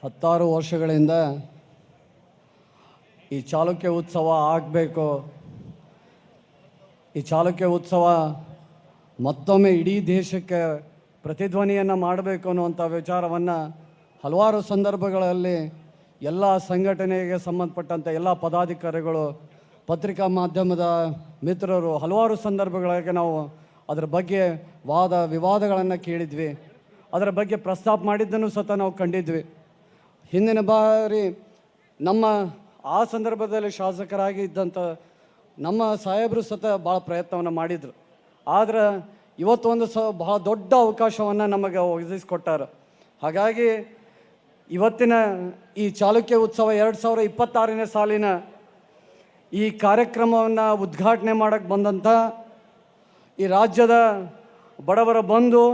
ಹತ್ತಾರು ವರ್ಷಗಳಿಂದ ಈ ಚಾಲುಕ್ಯ ಉತ್ಸವ ಆಗಬೇಕು, ಈ ಚಾಲುಕ್ಯ ಉತ್ಸವ ಮತ್ತೊಮ್ಮೆ ಇಡೀ ದೇಶಕ್ಕೆ ಪ್ರತಿಧ್ವನಿಯನ್ನು ಮಾಡಬೇಕು ಅನ್ನುವಂಥ ವಿಚಾರವನ್ನು ಹಲವಾರು ಸಂದರ್ಭಗಳಲ್ಲಿ ಎಲ್ಲ ಸಂಘಟನೆಗೆ ಸಂಬಂಧಪಟ್ಟಂಥ ಎಲ್ಲ ಪದಾಧಿಕಾರಿಗಳು, ಪತ್ರಿಕಾ ಮಾಧ್ಯಮದ ಮಿತ್ರರು ಹಲವಾರು ಸಂದರ್ಭಗಳಿಗೆ ನಾವು ಅದರ ಬಗ್ಗೆ ವಾದ ವಿವಾದಗಳನ್ನು ಕೇಳಿದ್ವಿ. ಅದರ ಬಗ್ಗೆ ಪ್ರಸ್ತಾಪ ಮಾಡಿದ್ದನ್ನು ಸಹ ನಾವು ಕಂಡಿದ್ವಿ. ಹಿಂದಿನ ಬಾರಿ ನಮ್ಮ ಆ ಸಂದರ್ಭದಲ್ಲಿ ಶಾಸಕರಾಗಿ ಇದ್ದಂಥ ನಮ್ಮ ಸಾಹೇಬರು ಸಹ ಭಾಳ ಪ್ರಯತ್ನವನ್ನು ಮಾಡಿದರು. ಆದರೆ ಇವತ್ತೊಂದು ಬಹಳ ದೊಡ್ಡ ಅವಕಾಶವನ್ನು ನಮಗೆ ಒದಗಿಸಿಕೊಟ್ಟಾರೆ. ಹಾಗಾಗಿ ಇವತ್ತಿನ ಈ ಚಾಲುಕ್ಯ ಉತ್ಸವ 2026ನೇ ಸಾಲಿನ ಈ ಕಾರ್ಯಕ್ರಮವನ್ನು ಉದ್ಘಾಟನೆ ಮಾಡೋಕ್ಕೆ ಬಂದಂಥ ಈ ರಾಜ್ಯದ ಬಡವರ ಬಂಧು,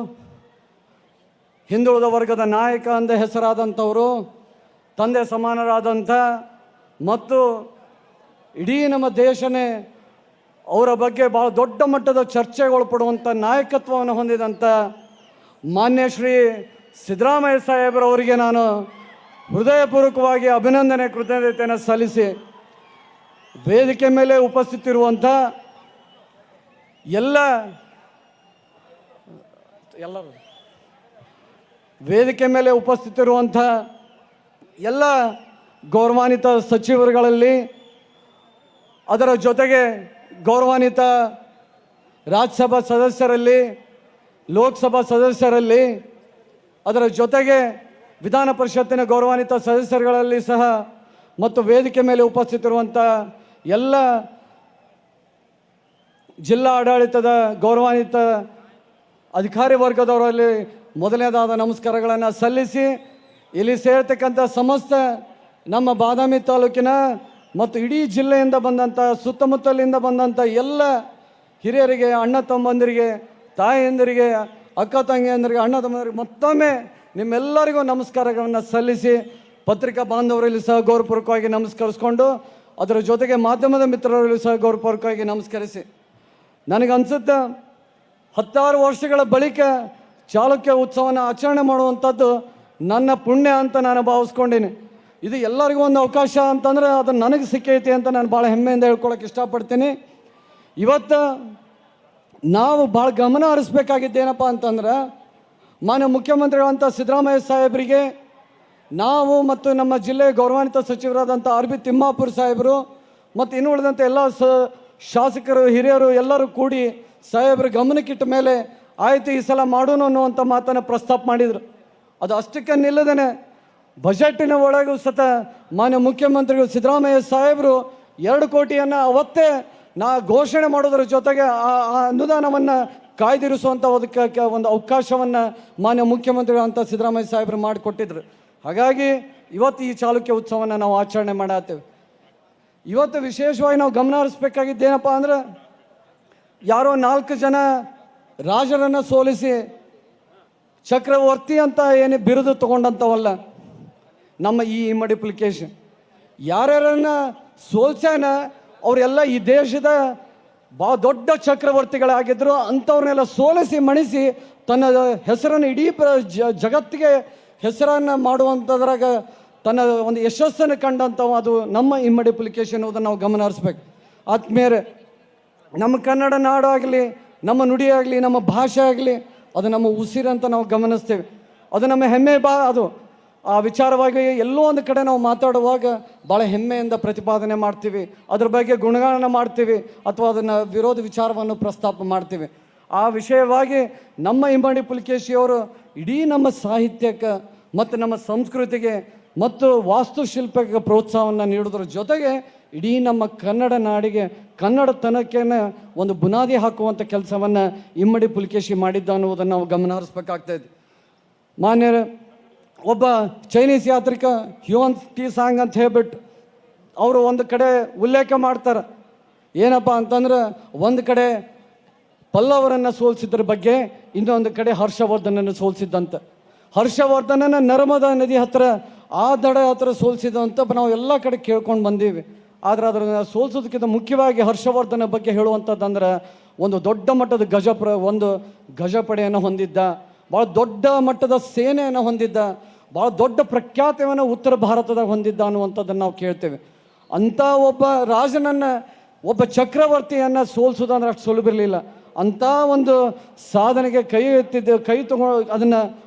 ಹಿಂದುಳಿದ ವರ್ಗದ ನಾಯಕ ಅಂದ ಹೆಸರಾದಂಥವರು, ತಂದೆ ಸಮಾನರಾದಂಥ ಮತ್ತು ಇಡೀ ನಮ್ಮ ದೇಶನೇ ಅವರ ಬಗ್ಗೆ ಭಾಳ ದೊಡ್ಡ ಮಟ್ಟದ ಚರ್ಚೆಗೊಳಪಡುವಂಥ ನಾಯಕತ್ವವನ್ನು ಹೊಂದಿದಂಥ ಮಾನ್ಯ ಶ್ರೀ ಸಿದ್ದರಾಮಯ್ಯ ಸಾಹೇಬರವರಿಗೆ ನಾನು ಹೃದಯಪೂರ್ವಕವಾಗಿ ಅಭಿನಂದನೆ, ಕೃತಜ್ಞತೆಯನ್ನು ಸಲ್ಲಿಸಿ, ವೇದಿಕೆ ಮೇಲೆ ಉಪಸ್ಥಿತಿರುವಂಥ ಎಲ್ಲರೂ ವೇದಿಕೆ ಮೇಲೆ ಉಪಸ್ಥಿತಿರುವಂಥ ಎಲ್ಲ ಗೌರವಾನ್ವಿತ ಸಚಿವರುಗಳಲ್ಲಿ, ಅದರ ಜೊತೆಗೆ ಗೌರವಾನ್ವಿತ ರಾಜ್ಯಸಭಾ ಸದಸ್ಯರಲ್ಲಿ, ಲೋಕಸಭಾ ಸದಸ್ಯರಲ್ಲಿ, ಅದರ ಜೊತೆಗೆ ವಿಧಾನ ಪರಿಷತ್ತಿನ ಗೌರವಾನ್ವಿತ ಸದಸ್ಯರುಗಳಲ್ಲಿ ಸಹ ಮತ್ತು ವೇದಿಕೆ ಮೇಲೆ ಉಪಸ್ಥಿತಿರುವಂಥ ಎಲ್ಲ ಜಿಲ್ಲಾ ಆಡಳಿತದ ಗೌರವಾನ್ವಿತ ಅಧಿಕಾರಿ ವರ್ಗದವರಲ್ಲಿ ಮೊದಲನೇದಾದ ನಮಸ್ಕಾರಗಳನ್ನು ಸಲ್ಲಿಸಿ, ಇಲ್ಲಿ ಸೇರ್ತಕ್ಕಂಥ ಸಮಸ್ತ ನಮ್ಮ ಬಾದಾಮಿ ತಾಲೂಕಿನ ಮತ್ತು ಇಡೀ ಜಿಲ್ಲೆಯಿಂದ ಬಂದಂಥ, ಸುತ್ತಮುತ್ತಲಿಂದ ಬಂದಂಥ ಎಲ್ಲ ಹಿರಿಯರಿಗೆ, ಅಣ್ಣ ತಮ್ಮಂದಿರಿಗೆ, ತಾಯಿಯಂದಿರಿಗೆ, ಅಕ್ಕ ತಂಗಿಯಂದರಿಗೆ, ಅಣ್ಣ ತಮ್ಮಂದಿರಿಗೆ ಮತ್ತೊಮ್ಮೆ ನಿಮ್ಮೆಲ್ಲರಿಗೂ ನಮಸ್ಕಾರಗಳನ್ನು ಸಲ್ಲಿಸಿ, ಪತ್ರಿಕಾ ಬಾಂಧವರಲ್ಲಿ ಸಹ ಗೌರವಪೂರ್ವಕವಾಗಿ ನಮಸ್ಕರಿಸ್ಕೊಂಡು, ಅದರ ಜೊತೆಗೆ ಮಾಧ್ಯಮದ ಮಿತ್ರರಲ್ಲಿ ಸಹ ಗೌರವಪೂರ್ವಕವಾಗಿ ನಮಸ್ಕರಿಸಿ, ನನಗನ್ಸುತ್ತೆ ಹತ್ತಾರು ವರ್ಷಗಳ ಬಳಿಕ ಚಾಲುಕ್ಯ ಉತ್ಸವನ ಆಚರಣೆ ಮಾಡುವಂಥದ್ದು ನನ್ನ ಪುಣ್ಯ ಅಂತ ನಾನು ಭಾವಿಸ್ಕೊಂಡೀನಿ. ಇದು ಎಲ್ಲರಿಗೂ ಒಂದು ಅವಕಾಶ ಅಂತಂದರೆ ಅದು ನನಗೆ ಸಿಕ್ಕೈತಿ ಅಂತ ನಾನು ಭಾಳ ಹೆಮ್ಮೆಯಿಂದ ಹೇಳ್ಕೊಳಕ್ಕೆ ಇಷ್ಟಪಡ್ತೀನಿ. ಇವತ್ತು ನಾವು ಭಾಳ ಗಮನ ಹರಿಸ್ಬೇಕಾಗಿದ್ದೇನಪ್ಪ ಅಂತಂದ್ರೆ, ಮಾನ್ಯ ಮುಖ್ಯಮಂತ್ರಿಗಳಂಥ ಸಿದ್ದರಾಮಯ್ಯ ಸಾಹೇಬರಿಗೆ ನಾವು ಮತ್ತು ನಮ್ಮ ಜಿಲ್ಲೆಯ ಗೌರವಾನ್ವಿತ ಸಚಿವರಾದಂಥ ಆರ್ ಬಿ ತಿಮ್ಮಾಪುರ ಸಾಹೇಬರು ಮತ್ತು ಇನ್ನು ಉಳಿದಂಥ ಎಲ್ಲ ಶಾಸಕರು, ಹಿರಿಯರು ಎಲ್ಲರೂ ಕೂಡಿ ಸಾಹೇಬರ ಗಮನಕ್ಕಿಟ್ಟ ಮೇಲೆ ಆಯಿತು ಈ ಸಲ ಮಾಡೋಣ ಅನ್ನುವಂಥ ಮಾತನ್ನು ಪ್ರಸ್ತಾಪ ಮಾಡಿದರು. ಅದು ಅಷ್ಟಕ್ಕೆ ನಿಲ್ಲದೇನೆ ಬಜೆಟಿನ ಒಳಗೂ ಸತ ಮಾನ್ಯ ಮುಖ್ಯಮಂತ್ರಿಗಳು ಸಿದ್ದರಾಮಯ್ಯ ಸಾಹೇಬರು 2 ಕೋಟಿಯನ್ನು ಅವತ್ತೇ ಘೋಷಣೆ ಮಾಡೋದ್ರ ಜೊತೆಗೆ ಆ ಅನುದಾನವನ್ನು ಕಾಯ್ದಿರಿಸುವಂಥ ಅದಕ್ಕೆ ಒಂದು ಅವಕಾಶವನ್ನು ಮಾನ್ಯ ಮುಖ್ಯಮಂತ್ರಿಗಳಂತ ಸಿದ್ದರಾಮಯ್ಯ ಸಾಹೇಬರು ಮಾಡಿಕೊಟ್ಟಿದ್ರು. ಹಾಗಾಗಿ ಇವತ್ತು ಈ ಚಾಲುಕ್ಯ ಉತ್ಸವವನ್ನು ನಾವು ಆಚರಣೆ ಮಾಡತ್ತೇವೆ. ಇವತ್ತು ವಿಶೇಷವಾಗಿ ನಾವು ಗಮನ ಹರಿಸ್ಬೇಕಾಗಿದ್ದೇನಪ್ಪ ಅಂದ್ರೆ, ಯಾರೋ 4 ಜನ ರಾಜರನ್ನು ಸೋಲಿಸಿ ಚಕ್ರವರ್ತಿ ಅಂತ ಏನು ಬಿರುದು ತಗೊಂಡಂಥವಲ್ಲ ನಮ್ಮ ಈ ಮಡಿಪ್ಲಿಕೇಶನ್. ಯಾರ್ಯಾರನ್ನ ಸೋಲ್ಸ್ಯಾನ ಅವರೆಲ್ಲ ಈ ದೇಶದ ಭಾಳ ದೊಡ್ಡ ಚಕ್ರವರ್ತಿಗಳಾಗಿದ್ದರು. ಅಂಥವ್ರನ್ನೆಲ್ಲ ಸೋಲಿಸಿ ಮಣಿಸಿ ತನ್ನ ಹೆಸರನ್ನು ಇಡೀ ಜಗತ್ತಿಗೆ ಹೆಸರನ್ನು ಮಾಡುವಂಥದ್ರಾಗ ತನ್ನ ಒಂದು ಯಶಸ್ಸನ್ನು ಕಂಡಂಥವು ಅದು ನಮ್ಮ ಇಮ್ಮಡಿಪ್ಲಿಕೇಶನ್. ಅದನ್ನು ನಾವು ಗಮನ ಹರಿಸ್ಬೇಕು. ಆದ್ಮೇಲೆ ನಮ್ಮ ಕನ್ನಡ ನಾಡಾಗಲಿ, ನಮ್ಮ ನುಡಿಯಾಗಲಿ, ನಮ್ಮ ಭಾಷೆ ಆಗಲಿ, ಅದು ನಮ್ಮ ಉಸಿರಂತ ನಾವು ಗಮನಿಸ್ತೇವೆ. ಅದು ನಮ್ಮ ಹೆಮ್ಮೆ. ಅದು ಆ ವಿಚಾರವಾಗಿ ಎಲ್ಲೋ ಒಂದು ಕಡೆ ನಾವು ಮಾತಾಡುವಾಗ ಭಾಳ ಹೆಮ್ಮೆಯಿಂದ ಪ್ರತಿಪಾದನೆ ಮಾಡ್ತೀವಿ, ಅದ್ರ ಬಗ್ಗೆ ಗುಣಗಾನ ಮಾಡ್ತೀವಿ ಅಥವಾ ಅದನ್ನು ವಿರೋಧ ವಿಚಾರವನ್ನು ಪ್ರಸ್ತಾಪ ಮಾಡ್ತೀವಿ. ಆ ವಿಷಯವಾಗಿ ನಮ್ಮ ಇಮ್ಮಡಿ ಪುಲಿಕೇಶಿಯವರು ಇಡೀ ನಮ್ಮ ಸಾಹಿತ್ಯಕ್ಕೆ ಮತ್ತು ನಮ್ಮ ಸಂಸ್ಕೃತಿಗೆ ಮತ್ತು ವಾಸ್ತುಶಿಲ್ಪಕ್ಕೆ ಪ್ರೋತ್ಸಾಹವನ್ನು ನೀಡೋದ್ರ ಜೊತೆಗೆ ಇಡೀ ನಮ್ಮ ಕನ್ನಡ ನಾಡಿಗೆ, ಕನ್ನಡತನಕ್ಕೆ ಒಂದು ಬುನಾದಿ ಹಾಕುವಂಥ ಕೆಲಸವನ್ನು ಇಮ್ಮಡಿ ಪುಲಿಕೇಶಿ ಮಾಡಿದ್ದ ಅನ್ನೋದನ್ನು ನಾವು ಗಮನ ಹರಿಸ್ಬೇಕಾಗ್ತಾಯಿದೆ. ಮಾನ್ಯರ ಒಬ್ಬ ಚೈನೀಸ್ ಯಾತ್ರಿಕ ಹ್ಯೂನ್ ಟಿ ಸಾಂಗ್ ಅಂತ ಹೇಳ್ಬಿಟ್ಟು ಅವರು ಒಂದು ಕಡೆ ಉಲ್ಲೇಖ ಮಾಡ್ತಾರೆ. ಏನಪ್ಪ ಅಂತಂದ್ರೆ, ಒಂದು ಕಡೆ ಪಲ್ಲವರನ್ನು ಸೋಲಿಸಿದ್ರ ಬಗ್ಗೆ, ಇನ್ನೊಂದು ಕಡೆ ಹರ್ಷವರ್ಧನನ್ನು ಸೋಲಿಸಿದ್ದಂತ. ಹರ್ಷವರ್ಧನನ ನರ್ಮದಾ ನದಿ ಹತ್ತಿರ ಆ ದಡ ಹತ್ರ ಸೋಲಿಸಿದಂತ ನಾವು ಎಲ್ಲ ಕಡೆ ಕೇಳ್ಕೊಂಡು ಬಂದೀವಿ. ಆದರೆ ಅದನ್ನು ಸೋಲಿಸೋದಕ್ಕಿಂತ ಮುಖ್ಯವಾಗಿ ಹರ್ಷವರ್ಧನ ಬಗ್ಗೆ ಹೇಳುವಂಥದ್ದಂದ್ರೆ, ಒಂದು ದೊಡ್ಡ ಮಟ್ಟದ ಗಜಪಡೆಯನ್ನು ಹೊಂದಿದ್ದ, ಭಾಳ ದೊಡ್ಡ ಮಟ್ಟದ ಸೇನೆಯನ್ನು ಹೊಂದಿದ್ದ, ಭಾಳ ದೊಡ್ಡ ಪ್ರಖ್ಯಾತಿಯನ್ನು ಉತ್ತರ ಭಾರತದಾಗ ಹೊಂದಿದ್ದ ಅನ್ನುವಂಥದ್ದನ್ನು ನಾವು ಕೇಳ್ತೇವೆ. ಅಂಥ ಒಬ್ಬ ರಾಜನನ್ನು, ಒಬ್ಬ ಚಕ್ರವರ್ತಿಯನ್ನು ಸೋಲಿಸೋದಂದ್ರೆ ಅಷ್ಟು ಸುಲಭಿರಲಿಲ್ಲ. ಅಂಥ ಒಂದು ಸಾಧನೆಗೆ ಕೈ ತಗೊಂಡು ಅದನ್ನು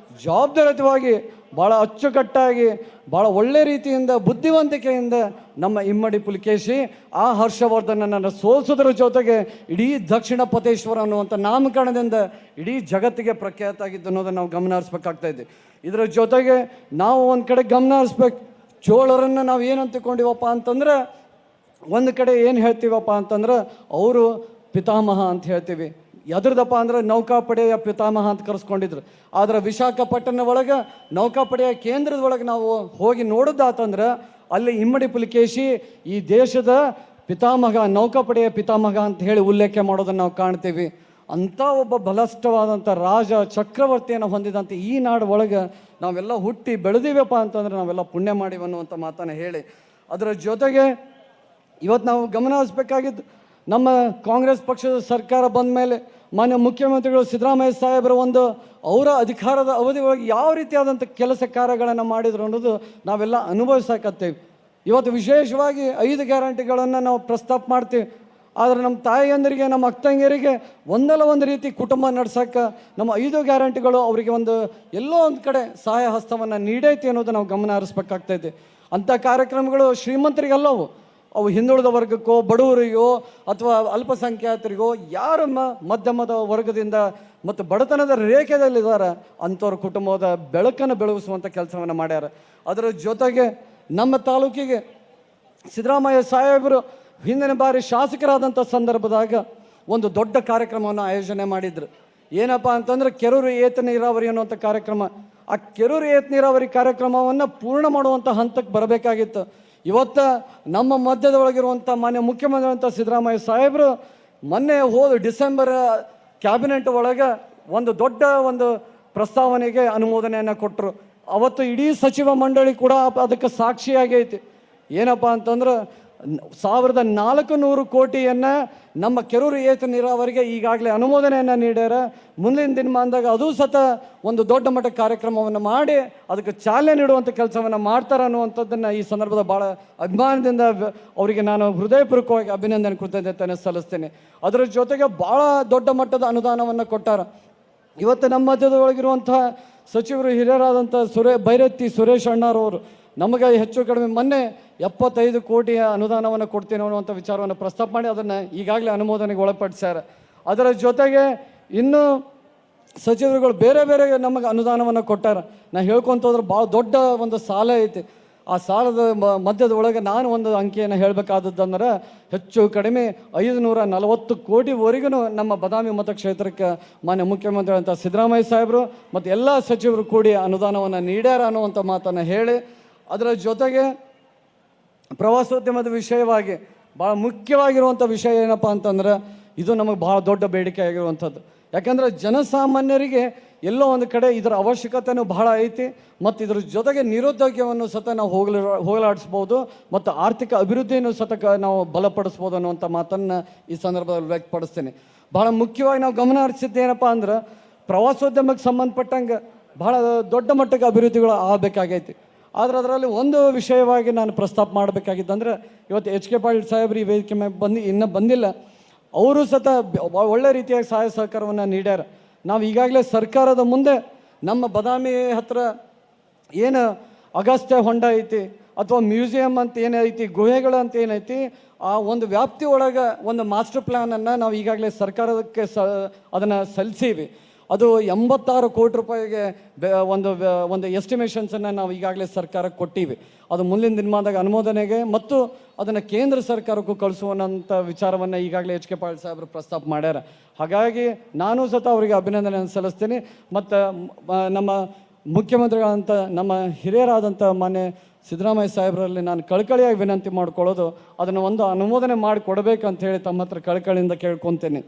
ಜವಾಬ್ದಾರಿಯುತವಾಗಿ ಭಾಳ ಅಚ್ಚುಕಟ್ಟಾಗಿ ಭಾಳ ಒಳ್ಳೆ ರೀತಿಯಿಂದ ಬುದ್ಧಿವಂತಿಕೆಯಿಂದ ನಮ್ಮ ಇಮ್ಮಡಿ ಪುಲಿಕೇಶಿ ಆ ಹರ್ಷವರ್ಧನನ್ನು ಸೋಲಿಸೋದ್ರ ಜೊತೆಗೆ ಇಡೀ ದಕ್ಷಿಣ ಪತೇಶ್ವರ ಅನ್ನುವಂಥ ನಾಮಕರಣದಿಂದ ಇಡೀ ಜಗತ್ತಿಗೆ ಪ್ರಖ್ಯಾತ ಆಗಿದ್ದು ಅನ್ನೋದನ್ನು ನಾವು ಗಮನ ಹರಿಸ್ಬೇಕಾಗ್ತಾ ಇದ್ದೆ. ಇದರ ಜೊತೆಗೆ ನಾವು ಒಂದು ಕಡೆ ಗಮನ ಹರಿಸ್ಬೇಕು, ಚೋಳರನ್ನು ನಾವು ಏನು ಅಂತಿಕೊಂಡಿವಪ್ಪ ಅಂತಂದ್ರೆ, ಒಂದು ಕಡೆ ಏನು ಹೇಳ್ತೀವಪ್ಪ ಅಂತಂದ್ರೆ ಅವರು ಪಿತಾಮಹ ಅಂತ ಹೇಳ್ತೀವಿ. ಎದ್ರದಪ್ಪ ಅಂದ್ರೆ ನೌಕಾಪಡೆಯ ಪಿತಾಮಹ ಅಂತ ಕರೆಸ್ಕೊಂಡಿದ್ರು. ಆದರೆ ವಿಶಾಖಪಟ್ಟಣ ಒಳಗೆ ನೌಕಾಪಡೆಯ ಕೇಂದ್ರದ ಒಳಗೆ ನಾವು ಹೋಗಿ ನೋಡೋದಾತಂದ್ರೆ ಅಲ್ಲಿ ಇಮ್ಮಡಿ ಪುಲಿಕೇಶಿ ಈ ದೇಶದ ಪಿತಾಮಹ, ನೌಕಾಪಡೆಯ ಪಿತಾಮಹ ಅಂತ ಹೇಳಿ ಉಲ್ಲೇಖ ಮಾಡೋದನ್ನು ನಾವು ಕಾಣ್ತೀವಿ. ಅಂಥ ಒಬ್ಬ ಬಲಿಷ್ಠವಾದಂಥ ರಾಜ ಚಕ್ರವರ್ತಿಯನ್ನು ಹೊಂದಿದಂಥ ಈ ನಾಡು ಒಳಗೆ ನಾವೆಲ್ಲ ಹುಟ್ಟಿ ಬೆಳೆದಿವಪ್ಪ ಅಂತಂದ್ರೆ ನಾವೆಲ್ಲ ಪುಣ್ಯ ಮಾಡಿವಿ ಅನ್ನುವಂಥ ಮಾತನ್ನು ಹೇಳಿ, ಅದರ ಜೊತೆಗೆ ಇವತ್ತು ನಾವು ಗಮನ ಹರಿಸ್ಬೇಕಾಗಿದ್ದು, ನಮ್ಮ ಕಾಂಗ್ರೆಸ್ ಪಕ್ಷದ ಸರ್ಕಾರ ಬಂದ ಮೇಲೆ ಮಾನ್ಯ ಮುಖ್ಯಮಂತ್ರಿಗಳು ಸಿದ್ದರಾಮಯ್ಯ ಸಾಹೇಬರ ಅವರ ಅಧಿಕಾರದ ಅವಧಿ ಒಳಗೆ ಯಾವ ರೀತಿಯಾದಂಥ ಕೆಲಸ ಕಾರ್ಯಗಳನ್ನು ಮಾಡಿದ್ರು ಅನ್ನೋದು ನಾವೆಲ್ಲ ಅನುಭವಿಸಕತ್ತೇವೆ. ಇವತ್ತು ವಿಶೇಷವಾಗಿ 5 ಗ್ಯಾರಂಟಿಗಳನ್ನು ನಾವು ಪ್ರಸ್ತಾಪ ಮಾಡ್ತೀವಿ. ಆದರೆ ನಮ್ಮ ತಾಯಿಯಂದರಿಗೆ, ನಮ್ಮ ಅಕ್ಕಂಗಿಯರಿಗೆ ಒಂದಲ್ಲ ಒಂದು ರೀತಿ ಕುಟುಂಬ ನಡ್ಸೋಕ್ಕೆ ನಮ್ಮ 5 ಗ್ಯಾರಂಟಿಗಳು ಅವರಿಗೆ ಎಲ್ಲೋ ಒಂದು ಕಡೆ ಸಹಾಯ ಹಸ್ತವನ್ನು ನೀಡೈತಿ ಅನ್ನೋದು ನಾವು ಗಮನ ಹರಿಸ್ಬೇಕಾಗ್ತೈತೆ. ಅಂಥ ಕಾರ್ಯಕ್ರಮಗಳು ಶ್ರೀಮಂತರಿಗೆಲ್ಲವು, ಅವು ಹಿಂದುಳಿದ ವರ್ಗಕ್ಕೋ, ಬಡವರಿಗೋ ಅಥವಾ ಅಲ್ಪಸಂಖ್ಯಾತರಿಗೋ, ಯಾರು ಮಧ್ಯಮದ ವರ್ಗದಿಂದ ಮತ್ತು ಬಡತನದ ರೇಖೆಯಲ್ಲಿದ್ದಾರೆ ಅಂಥವ್ರ ಕುಟುಂಬದ ಬೆಳಕನ್ನು ಬೆಳಗಿಸುವಂಥ ಕೆಲಸವನ್ನು ಮಾಡ್ಯಾರ. ಅದರ ಜೊತೆಗೆ ನಮ್ಮ ತಾಲೂಕಿಗೆ ಸಿದ್ದರಾಮಯ್ಯ ಸಾಹೇಬರು ಹಿಂದಿನ ಬಾರಿ ಶಾಸಕರಾದಂಥ ಸಂದರ್ಭದಾಗ ಒಂದು ದೊಡ್ಡ ಕಾರ್ಯಕ್ರಮವನ್ನು ಆಯೋಜನೆ ಮಾಡಿದ್ರು. ಏನಪ್ಪ ಅಂತಂದ್ರೆ ಕೆರೂರು ಏತ ನೀರಾವರಿ ಅನ್ನುವಂಥ ಕಾರ್ಯಕ್ರಮ. ಆ ಕೆರೂರು ಏತ ನೀರಾವರಿ ಕಾರ್ಯಕ್ರಮವನ್ನು ಪೂರ್ಣ ಮಾಡುವಂಥ ಹಂತಕ್ಕೆ ಬರಬೇಕಾಗಿತ್ತು. ಇವತ್ತು ನಮ್ಮ ಮಧ್ಯದೊಳಗಿರುವಂಥ ಮಾನ್ಯ ಮುಖ್ಯಮಂತ್ರಿ ಅಂತ ಸಿದ್ದರಾಮಯ್ಯ ಸಾಹೇಬರು ಮೊನ್ನೆ ಡಿಸೆಂಬರ್ ಕ್ಯಾಬಿನೆಟ್ ಒಳಗೆ ದೊಡ್ಡ ಪ್ರಸ್ತಾವನೆಗೆ ಅನುಮೋದನೆಯನ್ನು ಕೊಟ್ಟರು. ಅವತ್ತು ಇಡೀ ಸಚಿವ ಮಂಡಳಿ ಕೂಡ ಅದಕ್ಕೆ ಸಾಕ್ಷಿಯಾಗೈತಿ. ಏನಪ್ಪ ಅಂತಂದ್ರೆ 1400 ಕೋಟಿಯನ್ನು ನಮ್ಮ ಕೆರೂರು ಏತ ನೀರಾವರಿಗೆ ಈಗಾಗಲೇ ಅನುಮೋದನೆಯನ್ನು ನೀಡ್ಯಾರ. ಮುಂದಿನ ದಿನಮಾನದಾಗ ಅದು ಸತ ದೊಡ್ಡ ಮಟ್ಟ ಕಾರ್ಯಕ್ರಮವನ್ನು ಮಾಡಿ ಅದಕ್ಕೆ ಚಾಲನೆ ನೀಡುವಂಥ ಕೆಲಸವನ್ನು ಮಾಡ್ತಾರೆ ಅನ್ನುವಂಥದ್ದನ್ನು ಈ ಸಂದರ್ಭದ ಭಾಳ ಅಭಿಮಾನದಿಂದ ಅವರಿಗೆ ನಾನು ಹೃದಯಪೂರ್ವಕವಾಗಿ ಅಭಿನಂದನೆ ಕೃತಜ್ಞತೆಯನ್ನು ಸಲ್ಲಿಸ್ತೇನೆ. ಅದರ ಜೊತೆಗೆ ಭಾಳ ದೊಡ್ಡ ಮಟ್ಟದ ಅನುದಾನವನ್ನು ಕೊಟ್ಟಾರ. ಇವತ್ತು ನಮ್ಮ ಮಧ್ಯದೊಳಗಿರುವಂತಹ ಸಚಿವರು ಹಿರಿಯರಾದಂಥ ಬೈರತ್ತಿ ಸುರೇಶ್ ಅಣ್ಣಾರವರು ನಮಗೆ ಹೆಚ್ಚು ಕಡಿಮೆ ಮೊನ್ನೆ 75 ಕೋಟಿಯ ಅನುದಾನವನ್ನು ಕೊಡ್ತೀನಿ ಅನ್ನುವಂಥ ವಿಚಾರವನ್ನು ಪ್ರಸ್ತಾಪ ಮಾಡಿ ಅದನ್ನು ಈಗಾಗಲೇ ಅನುಮೋದನೆಗೆ ಒಳಪಡಿಸ್ಯಾರ. ಅದರ ಜೊತೆಗೆ ಇನ್ನೂ ಸಚಿವರುಗಳು ಬೇರೆ ಬೇರೆ ನಮಗೆ ಅನುದಾನವನ್ನು ಕೊಟ್ಟಾರ. ನಾ ಹೇಳ್ಕೊತ ಹೋದ್ರೆ ಭಾಳ ದೊಡ್ಡ ಸಾಲ ಐತಿ. ಆ ಸಾಲದ ಮಧ್ಯದ ಒಳಗೆ ನಾನು ಅಂಕಿಯನ್ನು ಹೇಳಬೇಕಾದದ್ದಂದ್ರೆ ಹೆಚ್ಚು ಕಡಿಮೆ 540 ಕೋಟಿವರೆಗೂ ನಮ್ಮ ಬಾದಾಮಿ ಮತಕ್ಷೇತ್ರಕ್ಕೆ ಮಾನ್ಯ ಮುಖ್ಯಮಂತ್ರಿ ಅಂತ ಸಿದ್ದರಾಮಯ್ಯ ಸಾಹೇಬರು ಮತ್ತು ಎಲ್ಲ ಸಚಿವರು ಕೂಡಿ ಅನುದಾನವನ್ನು ನೀಡ್ಯಾರ ಅನ್ನುವಂಥ ಮಾತನ್ನು ಹೇಳಿ, ಅದರ ಜೊತೆಗೆ ಪ್ರವಾಸೋದ್ಯಮದ ವಿಷಯವಾಗಿ ಭಾಳ ಮುಖ್ಯವಾಗಿರುವಂಥ ವಿಷಯ ಏನಪ್ಪ ಅಂತಂದ್ರೆ ಇದು ನಮಗೆ ಭಾಳ ದೊಡ್ಡ ಬೇಡಿಕೆ ಆಗಿರುವಂಥದ್ದು. ಯಾಕಂದರೆ ಜನಸಾಮಾನ್ಯರಿಗೆ ಎಲ್ಲೋ ಒಂದು ಕಡೆ ಇದರ ಅವಶ್ಯಕತೆಯೂ ಬಹಳ ಐತಿ ಮತ್ತು ಇದ್ರ ಜೊತೆಗೆ ನಿರುದ್ಯೋಗವನ್ನು ಸತ ನಾವು ಹೋಗಲಾಡಿಸ್ಬೋದು ಮತ್ತು ಆರ್ಥಿಕ ಅಭಿವೃದ್ಧಿಯನ್ನು ಸತ ನಾವು ಬಲಪಡಿಸ್ಬೋದು ಅನ್ನುವಂಥ ಮಾತನ್ನು ಈ ಸಂದರ್ಭದಲ್ಲಿ ವ್ಯಕ್ತಪಡಿಸ್ತೇನೆ. ಭಾಳ ಮುಖ್ಯವಾಗಿ ನಾವು ಗಮನ ಹರಿಸಿದ್ದೇನಪ್ಪ ಅಂದ್ರೆ ಪ್ರವಾಸೋದ್ಯಮಕ್ಕೆ ಸಂಬಂಧಪಟ್ಟಂಗೆ ಭಾಳ ದೊಡ್ಡ ಮಟ್ಟಕ್ಕೆ ಅಭಿವೃದ್ಧಿಗಳು ಆಗಬೇಕಾಗೈತಿ. ಆದರೆ ಅದರಲ್ಲಿ ಒಂದು ವಿಷಯವಾಗಿ ನಾನು ಪ್ರಸ್ತಾಪ ಮಾಡಬೇಕಾಗಿದ್ದಂದ್ರೆ ಇವತ್ತು HK ಪಾಟೀಲ್ ಸಾಹೇಬ್ರು ಈ ವೇದಿಕೆ ಮೇಲೆ ಇನ್ನೂ ಬಂದಿಲ್ಲ. ಅವರು ಸತ ಒಳ್ಳೆ ರೀತಿಯಾಗಿ ಸಹಾಯ ಸಹಕಾರವನ್ನು ನೀಡ್ಯಾರ. ನಾವು ಈಗಾಗಲೇ ಸರ್ಕಾರದ ಮುಂದೆ ನಮ್ಮ ಬಾದಾಮಿ ಹತ್ರ ಏನು ಅಗಸ್ತ್ಯ ಹೊಂಡ ಐತಿ ಅಥವಾ ಮ್ಯೂಸಿಯಂ ಅಂತ ಏನೈತಿ, ಗುಹೆಗಳು ಅಂತ ಏನೈತಿ, ಆ ವ್ಯಾಪ್ತಿ ಒಳಗೆ ಮಾಸ್ಟರ್ ಪ್ಲ್ಯಾನನ್ನು ನಾವು ಈಗಾಗಲೇ ಸರ್ಕಾರಕ್ಕೆ ಅದನ್ನು ಸಲ್ಲಿಸೀವಿ. ಅದು 86 ಕೋಟಿ ರೂಪಾಯಿಗೆ ಒಂದು ಎಸ್ಟಿಮೇಷನ್ಸನ್ನು ನಾವು ಈಗಾಗಲೇ ಸರ್ಕಾರಕ್ಕೆ ಕೊಟ್ಟಿವಿ. ಅದು ಮುಂದಿನ ದಿನಮಾನದಾಗ ಅನುಮೋದನೆಗೆ ಮತ್ತು ಅದನ್ನು ಕೇಂದ್ರ ಸರ್ಕಾರಕ್ಕೂ ಕಳಿಸುವಂಥ ವಿಚಾರವನ್ನು ಈಗಾಗಲೇ HK ಪಾಟೀಲ್ ಸಾಹೇಬರು ಪ್ರಸ್ತಾಪ ಮಾಡ್ಯಾರ. ಹಾಗಾಗಿ ನಾನು ಸತ ಅವರಿಗೆ ಅಭಿನಂದನೆಯನ್ನು ಸಲ್ಲಿಸ್ತೀನಿ. ಮತ್ತು ನಮ್ಮ ಮುಖ್ಯಮಂತ್ರಿಗಳಂತ ನಮ್ಮ ಹಿರಿಯರಾದಂಥ ಮಾನ್ಯ ಸಿದ್ದರಾಮಯ್ಯ ಸಾಹೇಬರಲ್ಲಿ ನಾನು ಕಳಕಳಿಯಾಗಿ ವಿನಂತಿ ಮಾಡ್ಕೊಳ್ಳೋದು ಅದನ್ನು ಅನುಮೋದನೆ ಮಾಡಿ ಕೊಡಬೇಕಂತ ಹೇಳಿ ತಮ್ಮ ಹತ್ರ ಕಳಕಳಿಯಿಂದ ಕೇಳ್ಕೊತೀನಿ.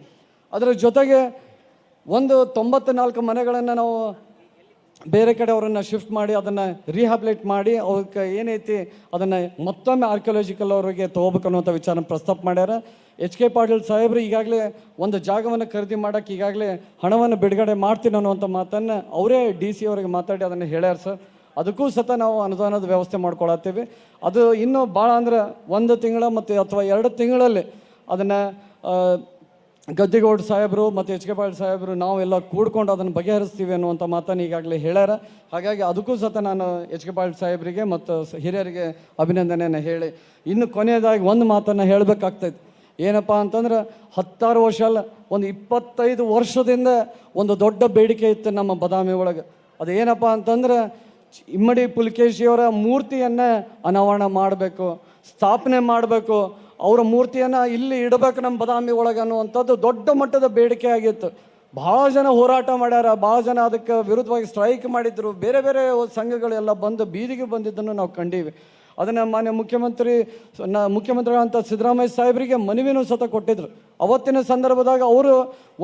ಅದರ ಜೊತೆಗೆ 94 ಮನೆಗಳನ್ನು ನಾವು ಬೇರೆ ಕಡೆ ಅವರನ್ನು ಶಿಫ್ಟ್ ಮಾಡಿ ಅದನ್ನು ರಿಹ್ಯಾಬಿಲೇಟ್ ಮಾಡಿ ಅವಕ್ಕೆ ಏನೈತಿ ಅದನ್ನು ಮತ್ತೊಮ್ಮೆ ಆರ್ಕಿಯಾಲಜಿಕಲ್ ಅವರಿಗೆ ತೊಗೋಬೇಕು ಅನ್ನುವಂಥ ವಿಚಾರ ಪ್ರಸ್ತಾಪ ಮಾಡ್ಯಾರ. HK ಪಾಟೀಲ್ ಸಾಹೇಬರು ಈಗಾಗಲೇ ಜಾಗವನ್ನು ಖರೀದಿ ಮಾಡೋಕ್ಕೆ ಈಗಾಗಲೇ ಹಣವನ್ನು ಬಿಡುಗಡೆ ಮಾಡ್ತೀನಿ ಅನ್ನುವಂಥ ಮಾತನ್ನು ಅವರೇ DC ಅವರಿಗೆ ಮಾತಾಡಿ ಅದನ್ನು ಹೇಳ್ಯಾರ ಸರ್. ಅದಕ್ಕೂ ಸಹ ನಾವು ಅನುದಾನದ ವ್ಯವಸ್ಥೆ ಮಾಡ್ಕೊಳತ್ತೀವಿ. ಅದು ಇನ್ನೂ ಭಾಳ ಅಂದ್ರೆ 1 ತಿಂಗಳ ಮತ್ತು ಅಥವಾ 2 ತಿಂಗಳಲ್ಲಿ ಅದನ್ನು ಗದ್ದಿಗೌಡ ಸಾಹೇಬರು ಮತ್ತು ಎಚ್ ಕೆ ಪಾಟೀಲ್ ಸಾಹೇಬರು ನಾವೆಲ್ಲ ಕೂಡ್ಕೊಂಡು ಅದನ್ನು ಬಗೆಹರಿಸ್ತೀವಿ ಅನ್ನುವಂಥ ಮಾತನ್ನು ಈಗಾಗಲೇ ಹೇಳ್ಯಾರ. ಹಾಗಾಗಿ ಅದಕ್ಕೂ ಸಹ ನಾನು ಎಚ್ ಕೆ ಪಾಟೀಲ್ ಸಾಹೇಬರಿಗೆ ಮತ್ತು ಹಿರಿಯರಿಗೆ ಅಭಿನಂದನೆಯನ್ನು ಹೇಳಿ ಇನ್ನು ಕೊನೆಯದಾಗಿ ಒಂದು ಮಾತನ್ನು ಹೇಳಬೇಕಾಗ್ತೈತೆ. ಏನಪ್ಪ ಅಂತಂದ್ರೆ 16 ವರ್ಷ ಅಲ್ಲ, ಒಂದು 25 ವರ್ಷದಿಂದ ಒಂದು ದೊಡ್ಡ ಬೇಡಿಕೆ ಇತ್ತು ನಮ್ಮ ಬದಾಮಿ ಒಳಗೆ. ಅದೇನಪ್ಪ ಅಂತಂದ್ರೆ ಇಮ್ಮಡಿ ಪುಲಿಕೇಶಿಯವರ ಮೂರ್ತಿಯನ್ನು ಅನಾವರಣ ಮಾಡಬೇಕು, ಸ್ಥಾಪನೆ ಮಾಡಬೇಕು, ಅವರ ಮೂರ್ತಿಯನ್ನು ಇಲ್ಲಿ ಇಡಬೇಕು ನಮ್ಮ ಬದಾಮಿ ಒಳಗೆ ಅನ್ನುವಂಥದ್ದು ದೊಡ್ಡ ಮಟ್ಟದ ಬೇಡಿಕೆ ಆಗಿತ್ತು. ಭಾಳ ಜನ ಹೋರಾಟ ಮಾಡ್ಯಾರ, ಭಾಳ ಜನ ಅದಕ್ಕೆ ವಿರುದ್ಧವಾಗಿ ಸ್ಟ್ರೈಕ್ ಮಾಡಿದ್ರು, ಬೇರೆ ಬೇರೆ ಸಂಘಗಳೆಲ್ಲ ಬಂದು ಬೀದಿಗೆ ಬಂದಿದ್ದನ್ನು ನಾವು ಕಂಡೀವಿ. ಅದನ್ನು ಮಾನ್ಯ ಮುಖ್ಯಮಂತ್ರಿಗಳಂತ ಸಿದ್ದರಾಮಯ್ಯ ಸಾಹೇಬರಿಗೆ ಮನವಿನೂ ಸತ ಕೊಟ್ಟಿದ್ರು. ಅವತ್ತಿನ ಸಂದರ್ಭದಾಗ ಅವರು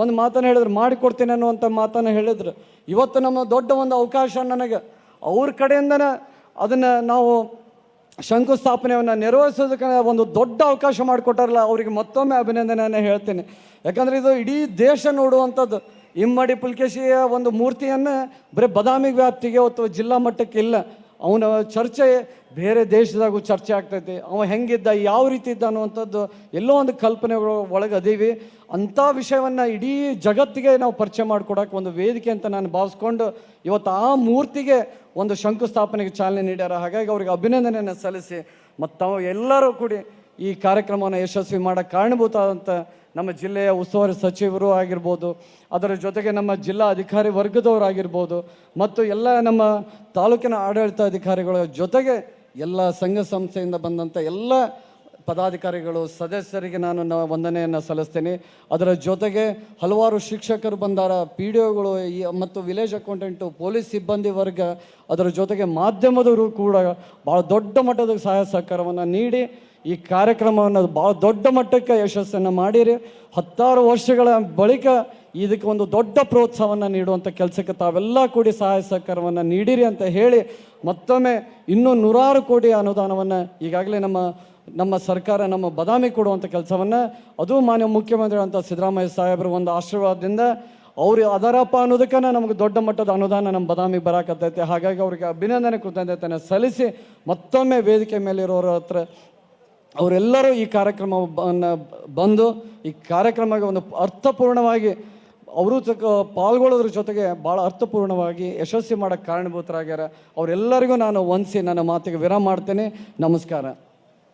ಒಂದು ಮಾತನ್ನು ಹೇಳಿದ್ರು, ಮಾಡಿಕೊಡ್ತೀನಿ ಅನ್ನುವಂಥ ಮಾತನ್ನು ಹೇಳಿದ್ರು. ಇವತ್ತು ನಮ್ಮ ದೊಡ್ಡ ಒಂದು ಅವಕಾಶ ನನಗೆ ಅವ್ರ ಕಡೆಯಿಂದನೇ ಅದನ್ನು ನಾವು ಶಂಕುಸ್ಥಾಪನೆಯನ್ನು ನೆರವೇರಿಸೋದಕ್ಕೆ ಒಂದು ದೊಡ್ಡ ಅವಕಾಶ ಮಾಡಿಕೊಟ್ಟಾರಲ್ಲ, ಅವರಿಗೆ ಮತ್ತೊಮ್ಮೆ ಅಭಿನಂದನೆಯನ್ನು ಹೇಳ್ತೀನಿ. ಯಾಕಂದರೆ ಇದು ಇಡೀ ದೇಶ ನೋಡುವಂಥದ್ದು. ಇಮ್ಮಡಿ ಪುಲಿಕೇಶಿಯ ಒಂದು ಮೂರ್ತಿಯನ್ನು ಬರೀ ಬದಾಮಿ ವ್ಯಾಪ್ತಿಗೆ ಅಥವಾ ಜಿಲ್ಲಾ ಮಟ್ಟಕ್ಕೆ ಇಲ್ಲ, ಅವನ ಚರ್ಚೆ ಬೇರೆ ದೇಶದಾಗೂ ಚರ್ಚೆ ಆಗ್ತೈತಿ. ಅವ ಹೆಂಗಿದ್ದ, ಯಾವ ರೀತಿ ಇದ್ದ ಅನ್ನುವಂಥದ್ದು ಎಲ್ಲೋ ಒಂದು ಕಲ್ಪನೆಗಳು ಒಳಗೆ ಅದೀವಿ. ಅಂಥ ವಿಷಯವನ್ನು ಇಡೀ ಜಗತ್ತಿಗೆ ನಾವು ಪರಿಚಯ ಮಾಡಿಕೊಡೋಕೆ ಒಂದು ವೇದಿಕೆ ಅಂತ ನಾನು ಭಾವಿಸ್ಕೊಂಡು ಇವತ್ತು ಆ ಮೂರ್ತಿಗೆ ಒಂದು ಶಂಕುಸ್ಥಾಪನೆಗೆ ಚಾಲನೆ ನೀಡ್ಯಾರ. ಹಾಗಾಗಿ ಅವ್ರಿಗೆ ಅಭಿನಂದನೆಯನ್ನು ಸಲ್ಲಿಸಿ ಮತ್ತು ತಾವು ಎಲ್ಲರೂ ಕೂಡಿ ಈ ಕಾರ್ಯಕ್ರಮವನ್ನು ಯಶಸ್ವಿ ಮಾಡೋಕ್ಕೆ ಕಾರಣಭೂತ ಅಂತ ನಮ್ಮ ಜಿಲ್ಲೆಯ ಉಸ್ತುವಾರಿ ಸಚಿವರು ಆಗಿರ್ಬೋದು, ಅದರ ಜೊತೆಗೆ ನಮ್ಮ ಜಿಲ್ಲಾ ಅಧಿಕಾರಿ ವರ್ಗದವರಾಗಿರ್ಬೋದು ಮತ್ತು ಎಲ್ಲ ನಮ್ಮ ತಾಲೂಕಿನ ಆಡಳಿತ ಅಧಿಕಾರಿಗಳ ಜೊತೆಗೆ ಎಲ್ಲ ಸಂಘ ಸಂಸ್ಥೆಯಿಂದ ಬಂದಂಥ ಎಲ್ಲ ಪದಾಧಿಕಾರಿಗಳು ಸದಸ್ಯರಿಗೆ ನಾನು ವಂದನೆಯನ್ನು ಸಲ್ಲಿಸ್ತೀನಿ. ಅದರ ಜೊತೆಗೆ ಹಲವಾರು ಶಿಕ್ಷಕರು ಬಂದಾರ, ಪಿ ಡಿ ಒಗಳು ಮತ್ತು ವಿಲೇಜ್ ಅಕೌಂಟೆಂಟು, ಪೊಲೀಸ್ ಸಿಬ್ಬಂದಿ ವರ್ಗ, ಅದರ ಜೊತೆಗೆ ಮಾಧ್ಯಮದವರು ಕೂಡ ಭಾಳ ದೊಡ್ಡ ಮಟ್ಟದ ಸಹಾಯ ಸಹಕಾರವನ್ನು ನೀಡಿ ಈ ಕಾರ್ಯಕ್ರಮವನ್ನು ಭಾಳ ದೊಡ್ಡ ಮಟ್ಟಕ್ಕೆ ಯಶಸ್ಸನ್ನು ಮಾಡಿರಿ. 16 ವರ್ಷಗಳ ಬಳಿಕ ಇದಕ್ಕೆ ಒಂದು ದೊಡ್ಡ ಪ್ರೋತ್ಸಾಹವನ್ನು ನೀಡುವಂಥ ಕೆಲಸಕ್ಕೆ ತಾವೆಲ್ಲ ಕೂಡಿ ಸಹಾಯ ಸಹಕಾರವನ್ನು ನೀಡಿರಿ ಅಂತ ಹೇಳಿ ಮತ್ತೊಮ್ಮೆ ಇನ್ನೂ 100 ಕೋಟಿ ಅನುದಾನವನ್ನು ಈಗಾಗಲೇ ನಮ್ಮ ಸರ್ಕಾರ ನಮ್ಮ ಬದಾಮಿ ಕೊಡುವಂಥ ಕೆಲಸವನ್ನು ಅದು ಮಾನ್ಯ ಮುಖ್ಯಮಂತ್ರಿಗಳಂತ ಸಿದ್ದರಾಮಯ್ಯ ಸಾಹೇಬರ ಒಂದು ಆಶೀರ್ವಾದದಿಂದ ಅವರು ಅದರಪ್ಪ ಅನ್ನೋದಕ್ಕೆ ನಮಗೆ ದೊಡ್ಡ ಮಟ್ಟದ ಅನುದಾನ ನಮ್ಮ ಬದಾಮಿಗೆ ಬರಾಕತ್ತೈತೆ. ಹಾಗಾಗಿ ಅವರಿಗೆ ಅಭಿನಂದನೆ ಕೃತಜ್ಞತೆಯನ್ನು ಸಲ್ಲಿಸಿ ಮತ್ತೊಮ್ಮೆ ವೇದಿಕೆ ಮೇಲಿರೋರ ಹತ್ರ ಅವರೆಲ್ಲರೂ ಈ ಕಾರ್ಯಕ್ರಮವನ್ನು ಬಂದು ಈ ಕಾರ್ಯಕ್ರಮಕ್ಕೆ ಒಂದು ಅರ್ಥಪೂರ್ಣವಾಗಿ ಅವರು ಪಾಲ್ಗೊಳ್ಳೋದ್ರ ಜೊತೆಗೆ ಭಾಳ ಅರ್ಥಪೂರ್ಣವಾಗಿ ಯಶಸ್ವಿ ಮಾಡೋಕ್ಕೆ ಕಾರಣಭೂತರಾಗ್ಯಾರ. ಅವರೆಲ್ಲರಿಗೂ ನಾನು ವಂದಿಸಿ ನನ್ನ ಮಾತಿಗೆ ವಿರಾಮ ಮಾಡ್ತೇನೆ. ನಮಸ್ಕಾರ.